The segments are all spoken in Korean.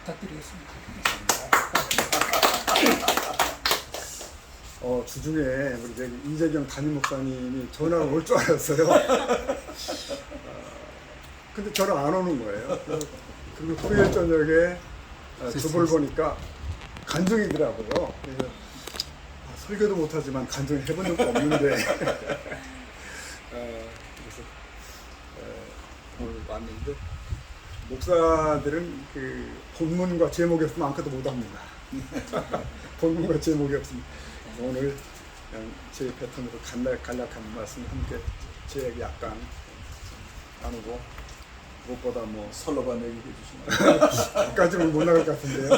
부탁드리겠습니다. 주중에 우리 저기 이재경 담임 목사님이 전화가 올 줄 알았어요. 근데 전화 안 오는 거예요. 그리고 토요일 저녁에 주보를 보니까 간증이더라고요. 그래서 설교도 못하지만 간증 해본 적도 없는데 그래서 오늘 왔는데 목사들은 그 본문과 제목이 없으면 아무것도 못합니다. 본문과 제목이 없으면 오늘 그냥 제 패턴으로 간략한 말씀 함께 제 얘기 약간 나누고 무엇보다 뭐 설로반 얘기해 주시면 여기까지는 못 나갈 것 같은데요.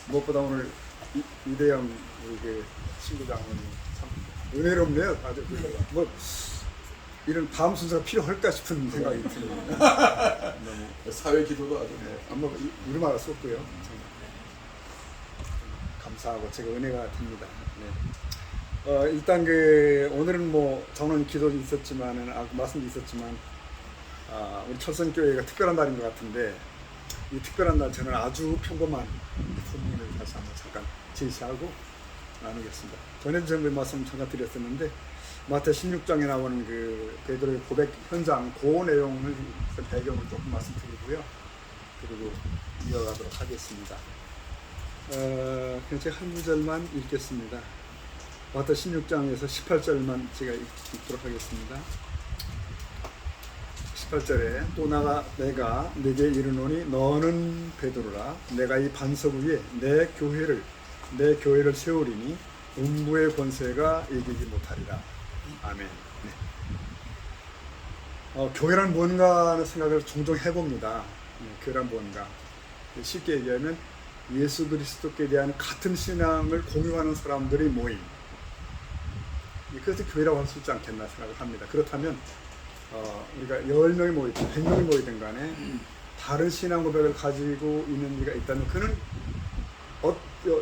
무엇보다 오늘 이대영 우리 그 친구 장모님 참 은혜롭네요. 아주 뭐 이런 다음 순서가 필요할까 싶은 생각이 듭니다. 너무 사회 기도도 아주 아마 우리말로 썼고요. 감사하고 제가 은혜가 됩니다. 네. 일단 그 오늘은 뭐 저는 기도도 있었지만은 말씀도 있었지만 우리 철선교회가 특별한 날인 것 같은데 이 특별한 날 저는 아주 평범한 본문을 다시 한번 잠깐 제시하고 나누겠습니다. 전에도 전에 말씀 잠깐 드렸었는데 마태 16장에 나오는 그 베드로의 고백 현장 그 내용을 배경을 조금 말씀드리고요. 그리고 이어가도록 하겠습니다. 그냥 제가 한 구절만 읽겠습니다. 마태 16장에서 18절만 제가 읽도록 하겠습니다. 18절에 또 내가 네게 이르노니 너는 베드로라 내가 이 반석 위에 내 교회를 세우리니 음부의 권세가 이기지 못하리라. 아멘. 네. 교회란 뭔가 하는 생각을 종종 해봅니다. 교회란 뭔가 쉽게 얘기하면 예수 그리스도께 대한 같은 신앙을 공유하는 사람들의 모임. 그래서 교회라고 할 수 있지 않겠나 생각을 합니다. 그렇다면 우리가 10명이 모이든 100명이 모이든 간에 다른 신앙 고백을 가지고 있는 이가 있다면 그는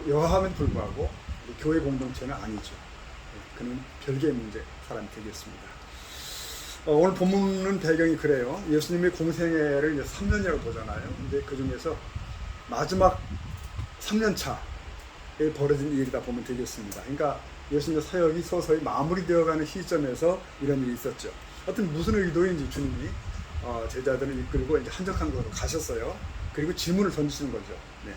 여하면 불구하고 교회 공동체는 아니죠. 그는 별개의 문제 사람이 되겠습니다. 오늘 본문은 배경이 그래요. 예수님의 공생애를 이제 3년이라고 보잖아요. 근데 그 중에서 마지막 3년 차에 벌어진 일이다 보면 되겠습니다. 그러니까 예수님의 사역이 서서히 마무리되어가는 시점에서 이런 일이 있었죠. 하여튼 무슨 의도인지 주님이 제자들을 이끌고 이제 한적한 곳으로 가셨어요. 그리고 질문을 던지시는 거죠. 네.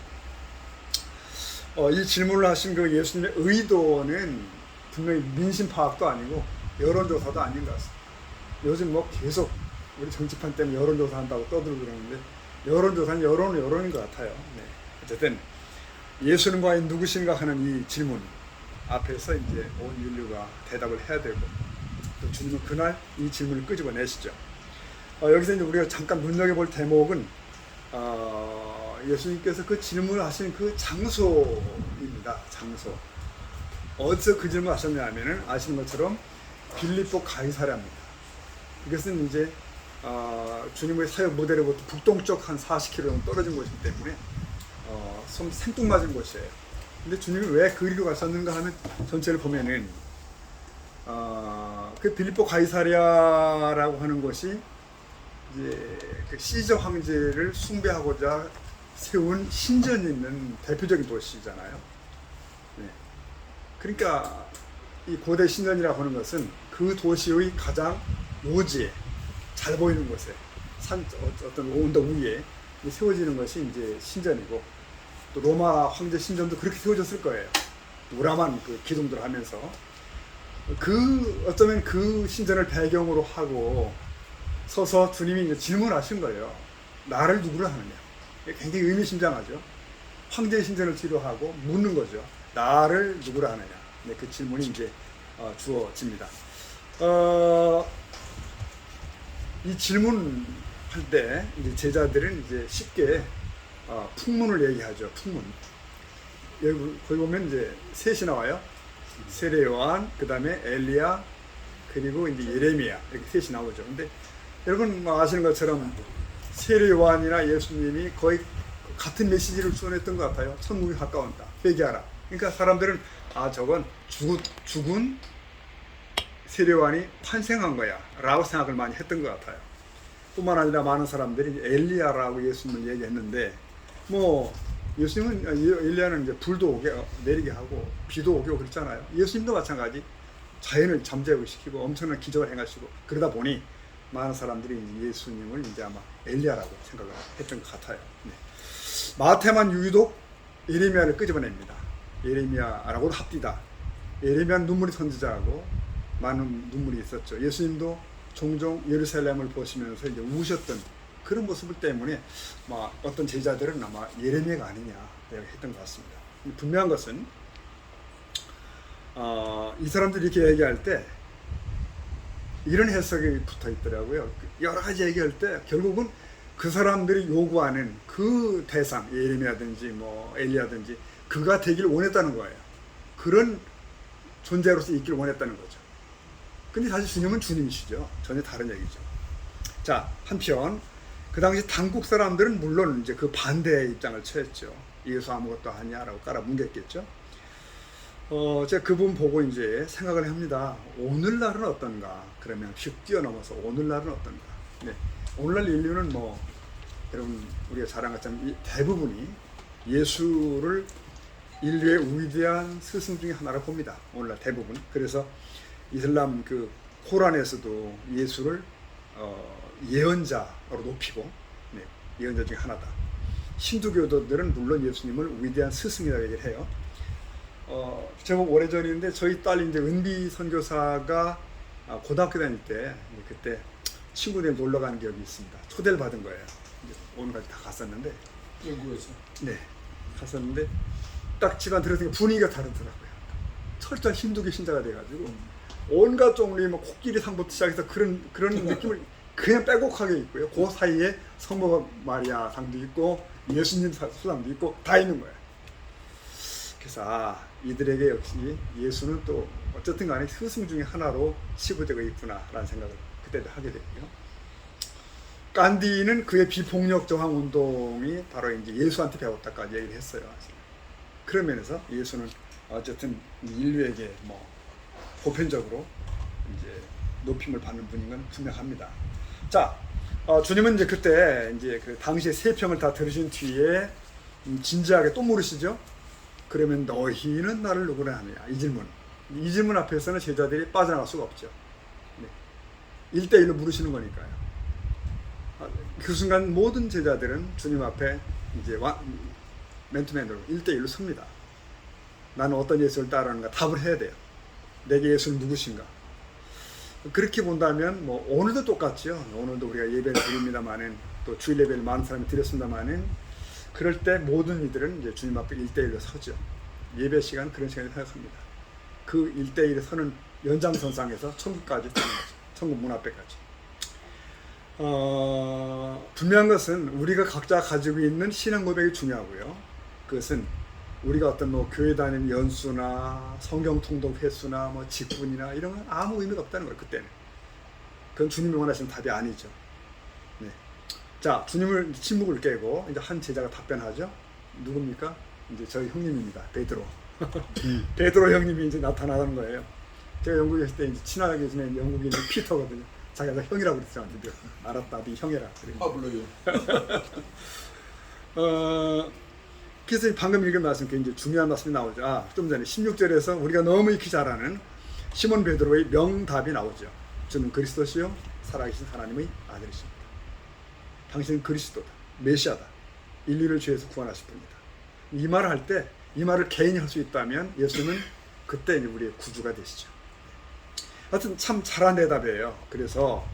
이 질문을 하신 그 예수님의 의도는 분명히 민심 파악도 아니고 여론조사도 아닌 것 같습니다. 요즘 뭐 계속 우리 정치판 때문에 여론조사 한다고 떠들고 그러는데 여론조사는 여론인 것 같아요. 네. 어쨌든 예수는 과연 누구신가 하는 이 질문 앞에서 이제 온 인류가 대답을 해야 되고 또 주님은 그날 이 질문을 끄집어내시죠. 여기서 이제 우리가 잠깐 눈여겨볼 대목은 예수님께서 그 질문을 하신 그 장소입니다. 장소. 어디서 그 질문을 하셨냐 하면은 아시는 것처럼 빌립보 가이사랴입니다. 이것은 이제 주님의 사역 무대로부터 북동쪽 한 40km 정도 떨어진 곳이기 때문에 좀 생뚱맞은 곳이에요. 근데 주님이 왜 그리로 가셨는가 하면 전체를 보면은 그 빌립보 가이사랴라고 하는 곳이 이제 그 시저 황제를 숭배하고자 세운 신전이 있는 대표적인 도시잖아요. 네. 그러니까 이 고대 신전이라고 하는 것은 그 도시의 가장 요지에 잘 보이는 곳에 어떤 언덕 위에 세워지는 것이 이제 신전이고 또 로마 황제 신전도 그렇게 세워졌을 거예요. 우람한 그 기둥들 하면서 어쩌면 그 신전을 배경으로 하고 서서 주님이 이제 질문하신 거예요. 나를 누구를 하느냐. 굉장히 의미심장하죠. 황제의 신전을 치료하고 묻는 거죠. 나를 누구를 하느냐. 네, 그 질문이 이제 주어집니다. 이 질문할 때 이제 제자들은 이제 쉽게 풍문을 얘기하죠. 풍문. 여기 거기 보면 이제 셋이 나와요. 세례 요한, 그 다음에 엘리야, 그리고 이제 예레미야 이렇게 셋이 나오죠. 근데 여러분 아시는 것처럼 세례 요한이나 예수님이 거의 같은 메시지를 전했던 것 같아요. 천국이 가까운다. 회개하라. 그러니까 사람들은 저건 죽은 세례 요한이 환생한 거야 라고 생각을 많이 했던 것 같아요. 뿐만 아니라 많은 사람들이 엘리야라고 예수님을 얘기했는데 뭐 예수님은 엘리야는 이제 불도 오게 내리게 하고 비도 오게 하고 그랬잖아요. 예수님도 마찬가지 자연을 잠재우고 시키고 엄청난 기적을 행하시고 그러다 보니 많은 사람들이 이제 예수님을 이제 아마 엘리야라고 생각을 했던 것 같아요. 네. 마태만 유독 예레미야를 끄집어냅니다. 예레미야라고도 합디다. 예레미야는 눈물이 선지자하고 많은 눈물이 있었죠. 예수님도 종종 예루살렘을 보시면서 이제 우셨던 그런 모습을 때문에 어떤 제자들은 아마 예레미야가 아니냐 했던 것 같습니다. 분명한 것은 이 사람들이 이렇게 얘기할 때 이런 해석이 붙어 있더라고요. 여러 가지 얘기할 때 결국은 그 사람들이 요구하는 그 대상, 예레미야든지 뭐 엘리야든지 그가 되길 원했다는 거예요. 그런 존재로서 있기를 원했다는 거죠. 근데 사실 주님은 주님이시죠. 전혀 다른 얘기죠. 자, 한편 그 당시 당국 사람들은 물론 이제 그 반대의 입장을 취했죠. 예수 아무것도 아니야라고 깔아뭉갰겠죠. 제가 그 부분 보고 이제 생각을 합니다. 오늘날은 어떤가? 그러면 휙 뛰어넘어서 오늘날은 어떤가? 네. 오늘날 인류는 뭐 여러분 우리가 잘 아는 것처럼 대부분이 예수를 인류의 위대한 스승 중에 하나로 봅니다. 오늘날 대부분. 그래서 이슬람 그 코란에서도 예수를 예언자로 높이고, 네, 예언자 중에 하나다. 힌두교도들은 물론 예수님을 위대한 스승이라고 얘기를 해요. 제법 오래전인데 저희 딸이 이제 은비 선교사가 고등학교 다닐 때 그때 친구들 놀러 간 기억이 있습니다. 초대를 받은 거예요. 오늘까지 다 갔었는데. 영국에서. 네, 갔었는데 딱 집안 들어서니까 분위기가 다르더라고요. 철저한 힌두교 신자가 돼가지고 온갖 종류의 뭐 코끼리 상부터 시작해서 그런 느낌을 그냥 빼곡하게 있고요. 그 사이에 성모 마리아 상도 있고 예수님 수상도 있고 다 있는 거예요. 그래서 이들에게 역시 예수는 또 어쨌든 간에 스승 중에 하나로 치부되고 있구나라는 생각을 그때도 하게 됐고요. 간디는 그의 비폭력 저항 운동이 바로 이제 예수한테 배웠다까지 얘기를 했어요. 그런 면에서 예수는 어쨌든 인류에게 뭐 보편적으로 이제 높임을 받는 분인 건 분명합니다. 자, 주님은 이제 그때 이제 그 당시의 세평을 다 들으신 뒤에 진지하게 또 물으시죠. 그러면 너희는 나를 누구라 하느냐? 이 질문 앞에서는 제자들이 빠져나갈 수가 없죠. 네. 1대1로 물으시는 거니까요. 그 순간 모든 제자들은 주님 앞에 이제 맨투맨으로 1대1로 섭니다. 나는 어떤 예수를 따르는가 답을 해야 돼요. 내게 예수는 누구신가? 그렇게 본다면 뭐 오늘도 똑같죠. 오늘도 우리가 예배를 드립니다마는 또 주일 예배를 많은 사람이 드렸습니다마는 그럴 때 모든 이들은 이제 주님 앞에 1대1로 서죠. 예배 시간 그런 시간을 생각합니다. 그 1대1에 서는 연장선상에서 천국까지 가는 거죠. 천국 문 앞에까지. 분명한 것은 우리가 각자 가지고 있는 신앙 고백이 중요하고요. 그것은 우리가 어떤 뭐 교회 다니는 연수나 성경 통독 횟수나 뭐 직분이나 이런 건 아무 의미가 없다는 거예요. 그때는. 그건 주님이 원하시는 답이 아니죠. 네. 자, 주님을 침묵을 깨고 이제 한 제자가 답변하죠. 누굽니까? 이제 저희 형님입니다. 베드로. 베드로 형님이 이제 나타나는 거예요. 제가 영국에 있을 때 이제 친하게 지낸 영국인 피터거든요. 자기가 형이라고 그랬어요. 알았다, 네 형이라. 파블로요. 그래서 방금 읽은 말씀 굉장히 중요한 말씀이 나오죠. 좀 전에 16절에서 우리가 너무 익히 잘 아는 시몬 베드로의 명답이 나오죠. 저는 그리스도시요 살아계신 하나님의 아들이십니다. 당신은 그리스도다, 메시아다, 인류를 죄에서 구원하실 분이다. 이 말을 할 때, 이 말을 개인이 할 수 있다면 예수는 그때 우리의 구주가 되시죠. 하여튼 참 잘한 대답이에요. 그래서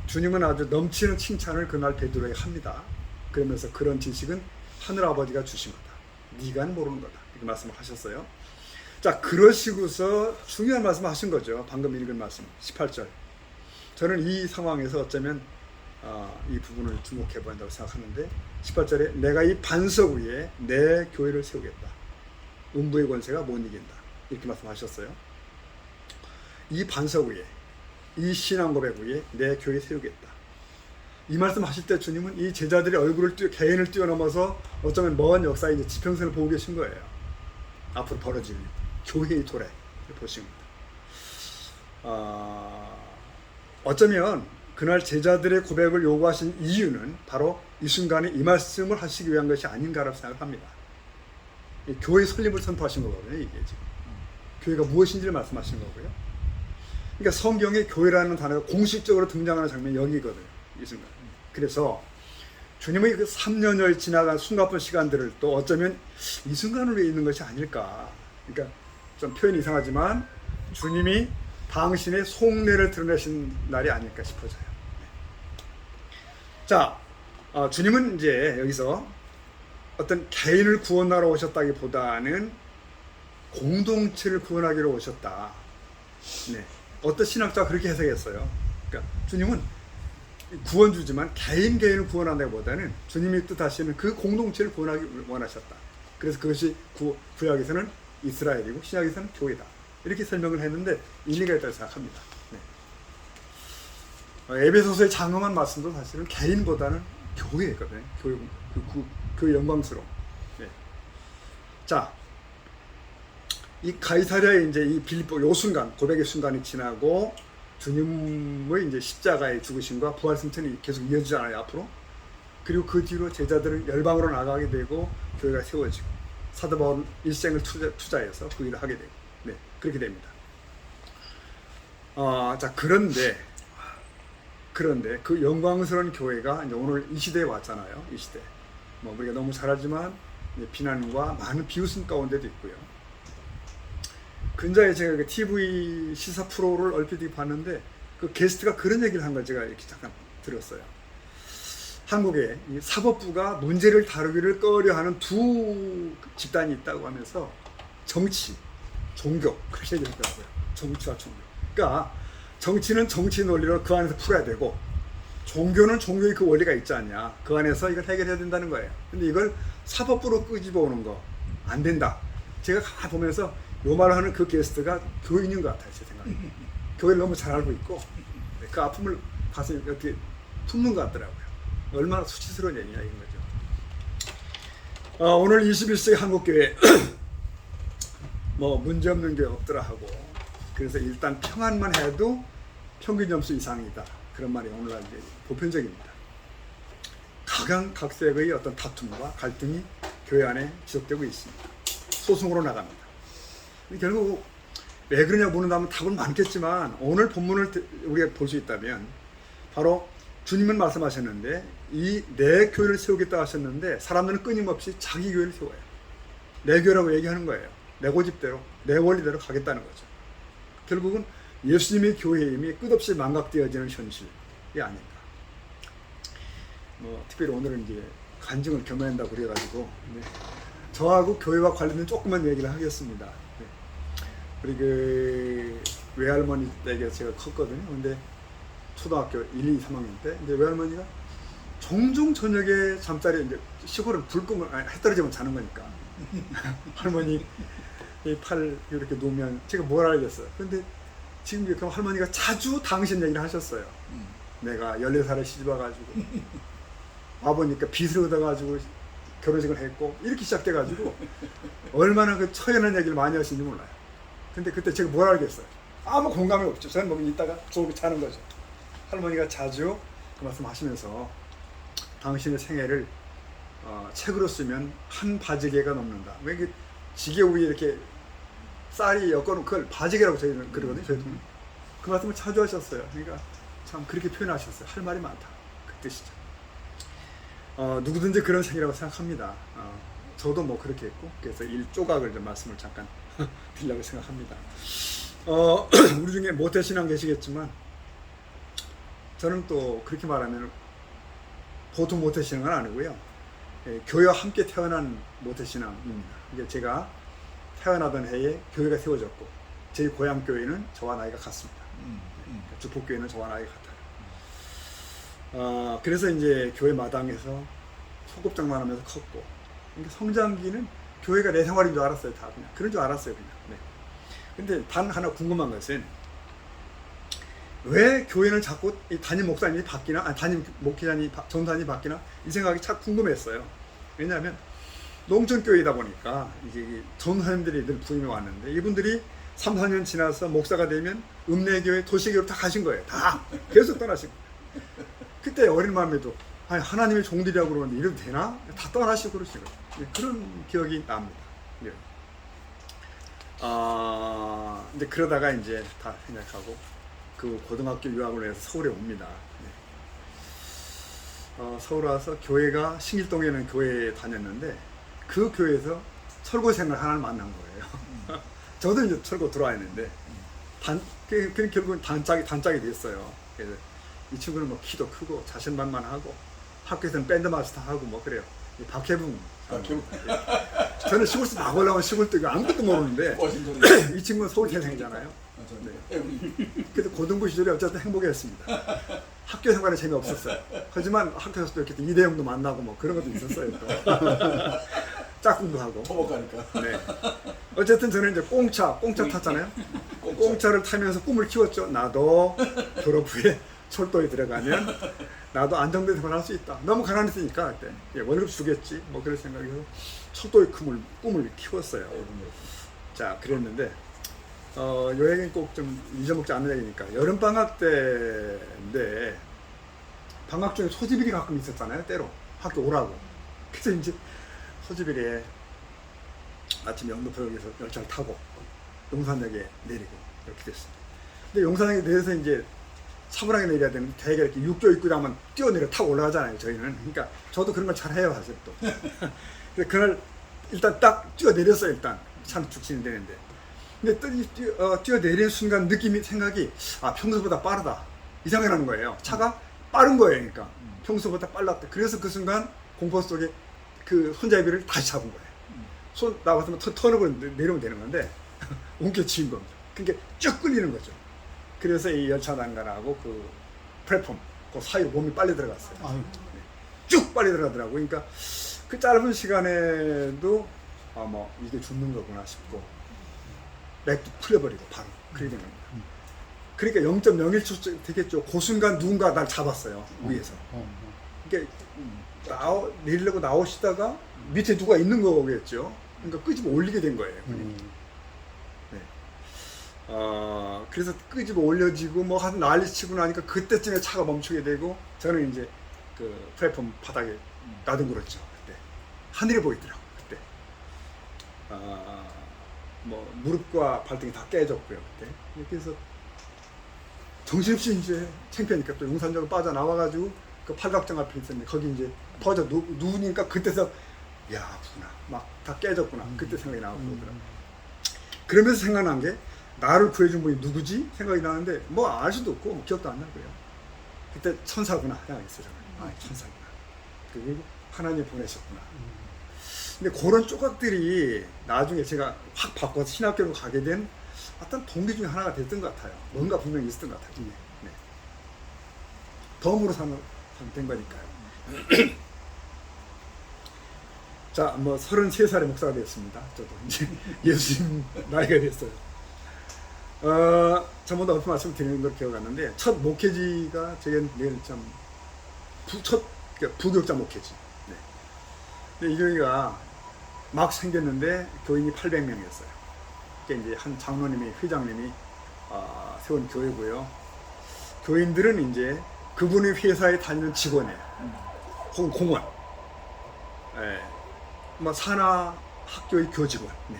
주님은 아주 넘치는 칭찬을 그날 베드로에게 합니다. 그러면서 그런 지식은 하늘 아버지가 주신 거다. 네가 모르는 거다. 이렇게 말씀을 하셨어요. 자, 그러시고서 중요한 말씀을 하신 거죠. 방금 읽은 말씀 18절. 저는 이 상황에서 어쩌면 이 부분을 주목해 보인다고 생각하는데 18절에 내가 이 반석 위에 내 교회를 세우겠다. 음부의 권세가 못 이긴다. 이렇게 말씀하셨어요. 이 반석 위에, 이 신앙 고백 위에 내 교회 세우겠다. 이 말씀 하실 때 주님은 이 제자들의 얼굴을 개인을 뛰어넘어서 어쩌면 먼 역사의 이제 지평선을 보고 계신 거예요. 앞으로 벌어질 교회의 도래를 보신 겁니다. 어쩌면 그날 제자들의 고백을 요구하신 이유는 바로 이 순간에 이 말씀을 하시기 위한 것이 아닌가라고 생각합니다. 교회 설립을 선포하신 거거든요. 이게 지금 교회가 무엇인지를 말씀하신 거고요. 그러니까 성경에 교회라는 단어가 공식적으로 등장하는 장면이 여기거든요. 이 순간. 그래서 주님의 그 3년을 지나간 숨가쁜 시간들을 또 어쩌면 이 순간을 위해 있는 것이 아닐까. 그러니까 좀 표현이 이상하지만 주님이 당신의 속내를 드러내신 날이 아닐까 싶어져요. 자, 주님은 이제 여기서 어떤 개인을 구원하러 오셨다기보다는 공동체를 구원하기로 오셨다. 네. 어떤 신학자가 그렇게 해석했어요. 그러니까 주님은 구원주지만 개인을 구원한다기보다는 주님이 뜻하시는 그 공동체를 구원하기 원하셨다. 그래서 그것이 구약에서는 이스라엘이고 신약에서는 교회다. 이렇게 설명을 했는데 일리가 있다고 생각합니다. 네. 에베소서의 장엄한 말씀도 사실은 개인보다는 교회거든요. 교회 영광스러움. 네. 자, 이 가이사랴의 이제 이 빌립보 요 순간 고백의 순간이 지나고 주님의 이제 십자가의 죽으심과 부활 승천이 계속 이어지잖아요 앞으로. 그리고 그 뒤로 제자들은 열방으로 나가게 되고 교회가 세워지고 사도 바울은 일생을 투자해서 그 일을 하게 되고 네 그렇게 됩니다. 자 그런데 그 영광스러운 교회가 이제 오늘 이 시대에 왔잖아요. 이 시대 뭐 우리가 너무 잘 알지만 비난과 많은 비웃음 가운데도 있고요. 근자에 제가 그 TV 시사 프로를 얼핏 봤는데 그 게스트가 그런 얘기를 한 걸 제가 이렇게 잠깐 들었어요. 한국에 이 사법부가 문제를 다루기를 꺼려하는 두 집단이 있다고 하면서 정치, 종교 그렇게 얘기를 하더라고요. 정치와 종교. 그러니까 정치는 정치 논리로 그 안에서 풀어야 되고 종교는 종교의 그 원리가 있지 않냐. 그 안에서 이걸 해결해야 된다는 거예요. 근데 이걸 사법부로 끄집어 오는 거 안 된다. 제가 가만히 보면서 요 말을 하는 그 게스트가 교인인 것 같아요. 제 생각에. 교회를 너무 잘 알고 있고 그 아픔을 가슴에 이렇게 품는 것 같더라고요. 얼마나 수치스러운 얘기냐 이런 거죠. 오늘 21세기 한국교회 뭐 문제없는 교회 없더라 하고 그래서 일단 평안만 해도 평균 점수 이상이다. 그런 말이 오늘날 이제 보편적입니다. 각양각색의 어떤 다툼과 갈등이 교회 안에 지속되고 있습니다. 소송으로 나갑니다. 결국 왜 그러냐 묻는다면 답은 많겠지만 오늘 본문을 우리가 볼 수 있다면 바로 주님은 말씀하셨는데 이 내 교회를 세우겠다 하셨는데 사람들은 끊임없이 자기 교회를 세워요. 내 교회라고 얘기하는 거예요. 내 고집대로 내 원리대로 가겠다는 거죠. 결국은 예수님의 교회의 힘이 끝없이 망각되어지는 현실이 아닌가. 특별히 오늘은 이제 간증을 겸해한다고 그래가지고 저하고 교회와 관련된 조그만 얘기를 하겠습니다. 우리 그 외할머니 댁에 제가 컸거든요. 근데 초등학교 1, 2, 3학년 때 이제 외할머니가 종종 저녁에 잠자리에 이제 시골은 불 끄면 해 떨어지면 자는 거니까 할머니 이 팔 이렇게 놓으면 제가 뭘 알겠어요. 근데 지금 이렇게 할머니가 자주 당신 얘기를 하셨어요. 내가 14살에 시집 와가지고 와보니까 빚을 얻어가지고 결혼식을 했고 이렇게 시작돼가지고 얼마나 그 처연한 얘기를 많이 하시는지 몰라요. 근데 그때 제가 뭘 알겠어요. 아무 공감이 없죠. 저는 뭐 이따가 졸고 자는 거죠. 할머니가 자주 그 말씀 하시면서 당신의 생애를 책으로 쓰면 한 바지개가 넘는다. 왜 이게 지게 위에 이렇게 쌀이 엮어놓은 그걸 바지개라고 저희는 그러거든요. 저희도 그 말씀을 자주 하셨어요. 그러니까 참 그렇게 표현하셨어요. 할 말이 많다. 그 뜻이죠. 누구든지 그런 생이라고 생각합니다. 저도 뭐 그렇게 했고 그래서 일조각을 좀 말씀을 잠깐 드리려고 생각합니다. 우리 중에 모태신앙 계시겠지만 저는 또 그렇게 말하면 보통 모태신앙은 아니고요. 교회와 함께 태어난 모태신앙입니다. 이게 제가 태어나던 해에 교회가 세워졌고 제 고향 교회는 저와 나이가 같습니다. 주폭교회는 저와 나이가 같아요. 그래서 이제 교회 마당에서 소꿉장만 하면서 컸고 그러니까 성장기는 교회가 내 생활인 줄 알았어요. 다 그냥 그런 줄 알았어요. 그냥. 네. 근데 단 하나 궁금한 것은 왜 교회는 자꾸 담임 목사님이 바뀌나 담임 목회자님 전사님이 바뀌나 이 생각이 참 궁금했어요. 왜냐하면 농촌교회이다 보니까 이게 전사님들이 늘 부임해 왔는데 이분들이 3, 4년 지나서 목사가 되면 읍내교회 도시교회로 다 가신 거예요. 다 계속 떠나시고 그때 어린 마음에도 아니 하나님의 종들이라고 그러는데 이래도 되나? 다 떠나시고 그러시는 거예요. 예, 그런 기억이 납니다. 예. 이제 그러다가 이제 다 생각하고 그 고등학교 유학을 해서 서울에 옵니다. 서울 와서 교회가 신길동에는 교회에 다녔는데 그 교회에서 철거 생을 하나를 만난 거예요. 저도 이제 철거 들어와 있는데 결국은 단짝이 됐어요. 그래서 이 친구는 뭐 키도 크고 자신만만하고 학교에서는 밴드 마스터 하고 뭐 그래요. 박해붕. 저는 시골에서 막 올라온 시골도 아무것도 모르는데 이 친구는 서울 태생이잖아요. 그래서 고등부 시절에 어쨌든 행복했습니다. 학교 생활에 재미없었어요. 하지만 학교에서도 이렇게 이대형도 만나고 뭐 그런 것도 있었어요. 또. 짝꿍도 하고. 토목하니까. 네. 어쨌든 저는 이제 꽁차 탔잖아요. 꽁차를 타면서 꿈을 키웠죠. 나도 졸업 후에 철도에 들어가면 나도 안정된 생활을 할 수 있다. 너무 가난했으니까 그때 월급 주겠지. 뭐 그런 생각에서 철도의 꿈을 키웠어요. 자, 그랬는데 요 얘기는 꼭 좀 잊어먹지 않는 얘기니까 여름 방학 때인데 방학 중에 소집일이 가끔 있었잖아요. 때로 학교 오라고. 그래서 이제 소집일에 아침 영등포역에서 열차를 타고 용산역에 내리고 이렇게 됐어요. 근데 용산역에 내려서 이제 차분하게 내려야 되는데 되게 이렇게 육조 입구 하면 뛰어내려 타고 올라가잖아요. 저희는. 그러니까 저도 그런 걸 잘 해요, 사실 또. 근데 그날 일단 딱 뛰어내렸어요. 일단 차는 죽지는 되는데. 근데 뛰어내리는 순간 생각이 평소보다 빠르다 이 생각이 나는 거예요. 차가 빠른 거예요. 그러니까 평소보다 빨랐다. 그래서 그 순간 공포 속에 그 손잡이를 다시 잡은 거예요. 손 나왔으면 턴업을 내려오면 되는 건데 옮겨치인 겁니다. 그러니까 쭉 끌리는 거죠. 그래서 이 열차 난간하고 그 플랫폼 그 사이로 몸이 빨리 들어갔어요. 쭉 빨리 들어가더라고요. 그러니까 그 짧은 시간에도 뭐 이게 죽는 거구나 싶고 맥도 풀려버리고 바로 그렇게 된 겁니다. 그러니까 0.01초 되겠죠. 그 순간 누군가 날 잡았어요. 위에서. 그러니까 내리려고 나오시다가 밑에 누가 있는 거겠죠. 그러니까 끄집어 올리게 된 거예요. 네. 그래서 끄집어 올려지고 뭐 한 난리 치고 나니까 그때쯤에 차가 멈추게 되고 저는 이제 그 플랫폼 바닥에 나둥그렇죠. 그때 하늘이 보이더라고. 그때 뭐 무릎과 발등이 다 깨졌고요. 그때 그래서 정신없이 이제 창피하니까 또 용산역을 빠져나와가지고 그 팔각정 앞에 있었는데 거기 이제 퍼져 누우니까 그때서 야 아프구나 막 다 깨졌구나 그때 생각이 나고 그러더라고요. 그러면서 생각난 게 나를 구해준 분이 누구지 생각이 나는데 뭐 알 수도 없고 기억도 안 나고요. 그때 천사구나 생각했어요. 천사구나. 그리고 하나님 보내셨구나. 근데 그런 조각들이 나중에 제가 확 바꿔서 신학교로 가게 된 어떤 동기 중에 하나가 됐던 것 같아요. 뭔가 분명히 있었던 것 같아요. 네. 덤으로 사는 된 거니까요. 자, 뭐 33살의 목사가 되었습니다. 저도 이제 예수님 나이가 됐어요. 전보다 어떤 말씀 드리는 걸 기억하는데 첫 목회지가 제겐 참 부교육자 목회지. 네. 근데 이 교회가 막 생겼는데 교인이 800명이었어요. 그러니까 이제 한 장로님이 회장님이 세운 교회고요. 교인들은 이제 그분의 회사에 다니는 직원이에요. 혹은 공원. 예. 뭐 산하 학교의 교직원. 네.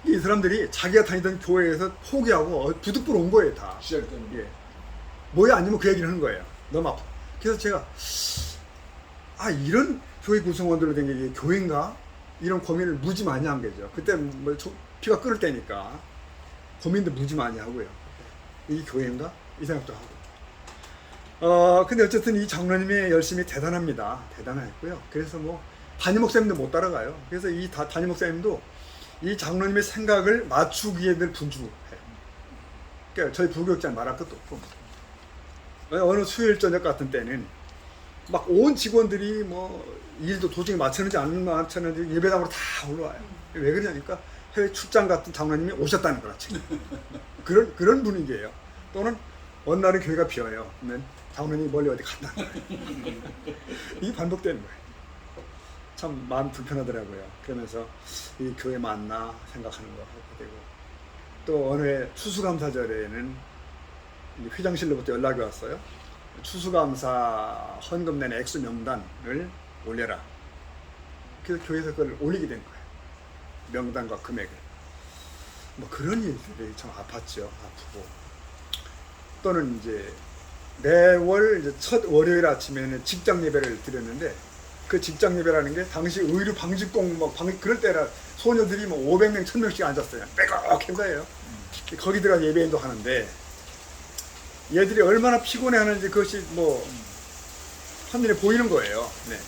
이 사람들이 자기가 다니던 교회에서 포기하고 부득불 온 거예요, 다. 시작 때문에. 예. 뭐에 앉으면 그 얘기를 하는 거예요. 너무 아파. 그래서 제가 이런 교회 구성원들로 된 게 교회인가? 이런 고민을 무지 많이 한 거죠. 그때 뭐 피가 끓을 때니까 고민도 무지 많이 하고요. 이 교회인가? 이 생각도 하고. 근데 어쨌든 이 장로님의 열심이 대단합니다. 대단했고요. 그래서 뭐 담임 목사님도 못 따라가요. 그래서 이 담임 목사님도 이 장로님의 생각을 맞추기에 늘 분주해요. 그러니까 저희 부교육자는 말할 것도 없고 어느 수요일 저녁 같은 때는 막 온 직원들이 뭐 일도 도중에 마쳤는지 안 마쳤는지 예배당으로 다 올라와요. 왜 그러냐니까 해외 출장 같은 장로님이 오셨다는 거라 지금. 그런 분위기예요. 또는 어느 날은 교회가 비어요. 그러면 장로님이 멀리 어디 간다는 거예요. 이게 반복되는 거예요. 참 마음 불편하더라고요. 그러면서 이 교회 맞나 생각하는 거 하게 되고 또 어느 해 추수감사절에는 회장실로부터 연락이 왔어요. 추수감사 헌금 낸 액수 명단을 올려라. 그래서 교회에서 그걸 올리게 된 거예요. 명단과 금액을. 뭐 그런 일들이 참 아팠죠. 아프고. 또는 이제 매월 이제 첫 월요일 아침에는 직장 예배를 드렸는데, 그 직장 예배라는 게 당시 의류 방직공 뭐 그럴 때라 소녀들이 뭐 500명, 1000명씩 앉았어요. 빼곡한 거예요. 거기 들어가 예배 인도하는데 얘들이 얼마나 피곤해 하는지 그것이 뭐 한눈에 보이는 거예요. 네.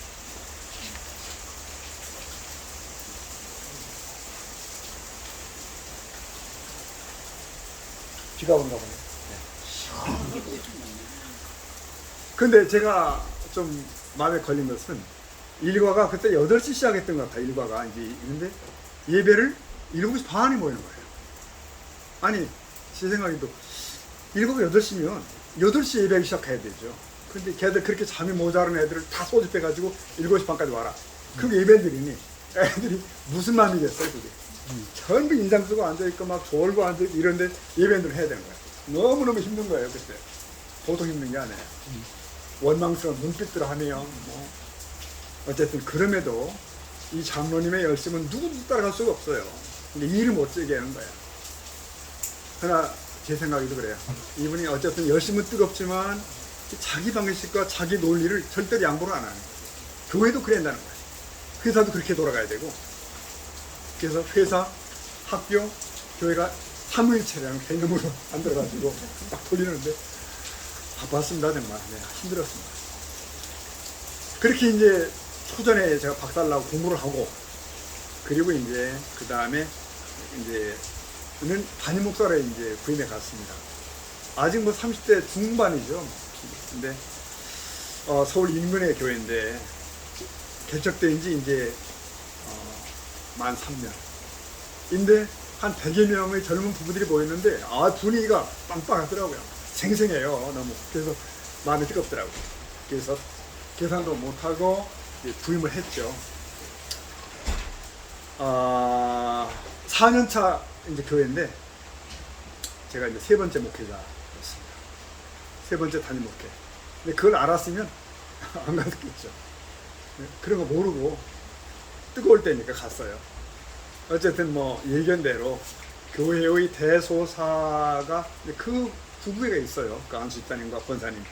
비가 오는가 보네. 네. 근데 제가 좀 마음에 걸린 것은 일과가 그때 8시 시작했던 것 같아요. 일과가 이제. 근데 예배를 7시 반에 모이는 거예요. 아니, 제 생각에도 일과가 8시면 8시 예배하기 시작해야 되죠. 근데 걔들 그렇게 잠이 모자란 애들을 다 소집해가지고 7시 반까지 와라. 그게 예배드리니 애들이 무슨 마음이겠어요, 그게. 전부 인상 쓰고 앉아있고 막 졸고 앉아있고 이런데 예배를 해야 되는 거예요. 너무너무 힘든 거예요, 그때. 보통 힘든 게 아니에요. 원망스러운 눈빛들 하며 뭐. 어쨌든 그럼에도 이 장로님의 열심은 누구도 따라갈 수가 없어요. 근데 일을 못 쓰게 하는 거야. 그러나 제 생각에도 그래요. 이분이 어쨌든 열심은 뜨겁지만 자기 방식과 자기 논리를 절대로 양보를 안 하는 거예요. 교회도 그래야 한다는 거예요. 회사도 그렇게 돌아가야 되고. 그래서 회사, 학교, 교회가 삼위일체라는 개념으로 만들어가지고 막 돌리는데 바빴습니다, 정말. 네, 힘들었습니다. 그렇게 이제 초전에 제가 박살나고 공부를 하고, 그리고 이제 그 다음에 이제는 담임 목사를 이제 부임해 갔습니다. 아직 뭐 30대 중반이죠. 근데 서울 인근의 교회인데 개척된 지 이제 만 3년인데 한 100여 명의 젊은 부부들이 모였는데 분위기가 빵빵하더라고요. 생생해요, 너무. 그래서 마음이 뜨겁더라고요. 그래서 계산도 못하고 부임을 했죠. 4년차 이제 교회인데 제가 이제 3번째 목회자였습니다. 3번째 담임 목회. 근데 그걸 알았으면 안 갔겠죠. 그런 거 모르고 뜨거울 때니까 갔어요. 어쨌든 뭐 예견대로 교회의 대소사가 그 부부가 있어요. 그 안수 집사님과 권사님.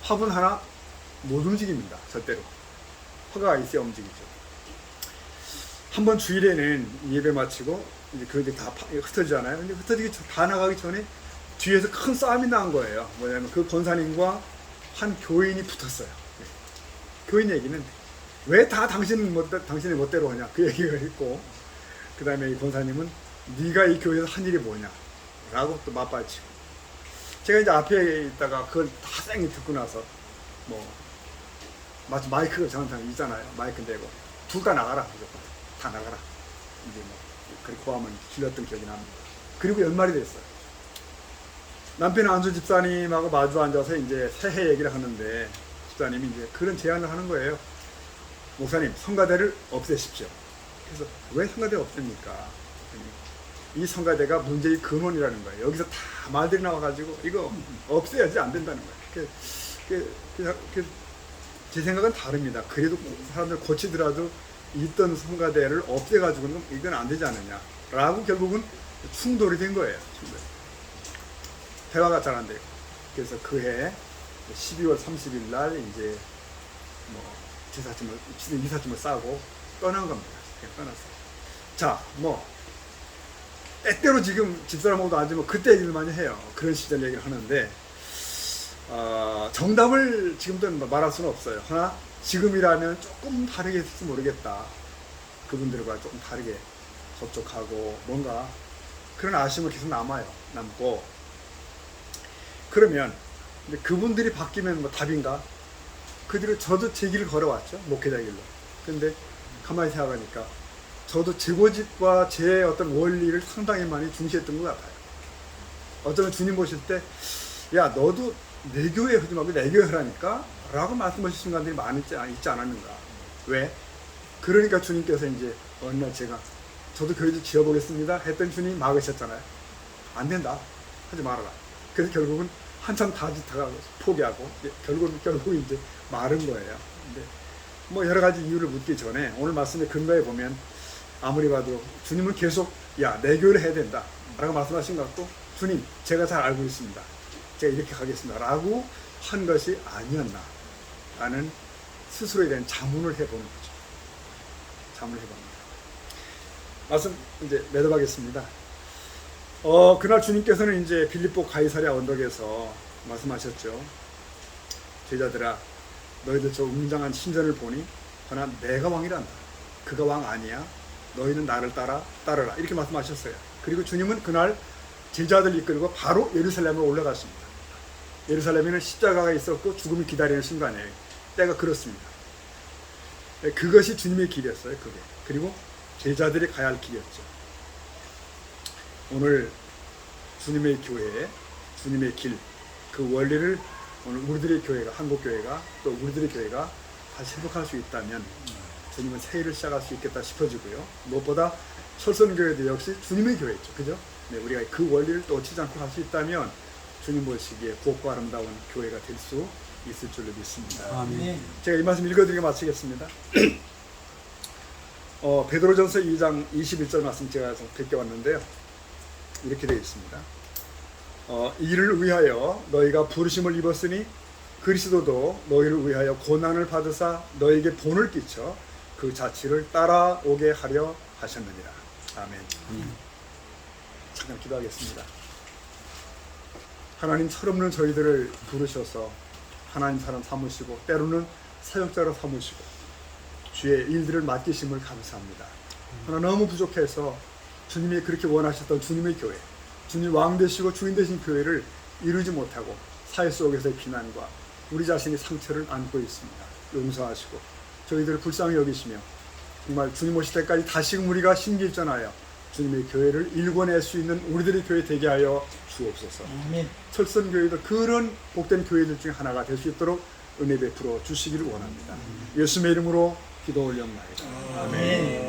화분 하나 못 움직입니다. 절대로. 화가 있어야 움직이죠. 한번 주일에는 예배 마치고 이제 그게 다 흩어지잖아요. 근데 흩어지기 다 나가기 전에 뒤에서 큰 싸움이 난 거예요. 뭐냐면 그 권사님과 한 교인이 붙었어요. 네. 교인 얘기는 왜 다 당신의 멋대로 하냐 그 얘기가 있고, 그 다음에 이 권사님은 네가 이 교회에서 한 일이 뭐냐 라고 또 맞받치고, 제가 이제 앞에 있다가 그걸 다 쌩이 듣고 나서 뭐 마치 마이크가 저한테 있잖아요. 마이크 대고 둘 다 나가라, 다 나가라. 이제 뭐 그렇게 고함을 질렀던 기억이 납니다. 그리고 연말이 됐어요. 남편 안수 집사님하고 마주 앉아서 이제 새해 얘기를 하는데 집사님이 이제 그런 제안을 하는 거예요. 목사님, 성가대를 없애십시오. 그래서 왜 성가대를 없앱니까? 이 성가대가 문제의 근원이라는 거예요. 여기서 다 말들이 나와가지고 이거 없애야지 안 된다는 거예요. 제 생각은 다릅니다. 그래도 사람들 고치더라도 있던 성가대를 없애가지고는 이건 안 되지 않느냐 라고 결국은 충돌이 된 거예요. 대화가 잘 안 되고. 그래서 그해 12월 30일 날 이제 뭐 이삿짐을 싸고 떠난 겁니다. 그냥 떠났어요. 자, 뭐 때때로 지금 집사람하고도 앉으면 그때 얘기를 많이 해요. 그런 시절 얘기를 하는데 정답을 지금도 말할 수는 없어요. 하나 지금이라면 조금 다르게 했을지 모르겠다. 그분들과 조금 다르게 접촉하고 뭔가 그런 아쉬움이 계속 남고. 그러면 그분들이 바뀌면 뭐 답인가? 그 뒤로 저도 제 길을 걸어왔죠. 목회자 길로. 근데 가만히 생각하니까 저도 제 고집과 제 어떤 원리를 상당히 많이 중시했던 것 같아요. 어쩌면 주님 보실 때 야, 너도 내 교회 하지 말고 내 교회 하라니까 라고 말씀하신 순간들이 많이 있지 않았는가. 왜? 그러니까 주님께서 이제 어느 날 제가 저도 교회 좀 지어보겠습니다 했던 주님이 막으셨잖아요. 안 된다, 하지 말아라. 그래서 결국은 한참 다짓다가 포기하고 결국 이제 마른 거예요. 근데 뭐 여러 가지 이유를 묻기 전에 오늘 말씀의 근거에 보면 아무리 봐도 주님은 계속 야, 내 교회를 해야 된다 라고 말씀하신 것 같고, 주님 제가 잘 알고 있습니다, 제가 이렇게 가겠습니다 라고 한 것이 아니었나 라는 스스로에 대한 자문을 해보는 거죠. 자문을 해봅니다. 말씀 이제 매듭하겠습니다. 그날 주님께서는 이제 빌립보 가이사랴 언덕에서 말씀하셨죠. 제자들아, 너희들 저 웅장한 신전을 보니 그러나 내가 왕이란다. 그가 왕 아니야. 너희는 나를 따르라. 이렇게 말씀하셨어요. 그리고 주님은 그날 제자들 이끌고 바로 예루살렘으로 올라갔습니다. 예루살렘에는 십자가가 있었고 죽음이 기다리는 순간이에요. 때가 그렇습니다. 그것이 주님의 길이었어요. 그게. 그리고 제자들이 가야 할 길이었죠. 오늘 주님의 교회, 주님의 길, 그 원리를 오늘 우리들의 교회가, 한국교회가, 또 우리들의 교회가 다시 회복할 수 있다면 주님은 새 일을 시작할 수 있겠다 싶어지고요. 무엇보다 철선교회도 역시 주님의 교회죠. 그죠? 네, 우리가 그 원리를 또 놓치지 않고 갈 수 있다면 주님 보시기에 곱고 아름다운 교회가 될 수 있을 줄로 믿습니다. 아멘. 제가 이 말씀 읽어드리고 마치겠습니다. 베드로전서 2장 21절 말씀 제가 좀 베껴왔는데요. 이렇게 되어 있습니다. 이를 위하여 너희가 부르심을 입었으니 그리스도도 너희를 위하여 고난을 받으사 너희에게 본을 끼쳐 그 자취를 따라오게 하려 하셨느니라. 아멘. 잠깐 기도하겠습니다. 하나님, 철없는 저희들을 부르셔서 하나님 사람 삼으시고 때로는 사역자로 삼으시고 주의 일들을 맡기심을 감사합니다. 그러나 너무 부족해서 주님이 그렇게 원하셨던 주님의 교회, 주님 왕 되시고 주인 되신 교회를 이루지 못하고 사회 속에서의 비난과 우리 자신의 상처를 안고 있습니다. 용서하시고 저희들을 불쌍히 여기시며 정말 주님 오실 때까지 다시금 우리가 신길전하여 주님의 교회를 일궈낼 수 있는 우리들의 교회 되게 하여 주옵소서. 아멘. 철선교회도 그런 복된 교회들 중에 하나가 될 수 있도록 은혜 베풀어 주시기를 원합니다. 예수님의 이름으로 기도 올렸나이다. 아멘.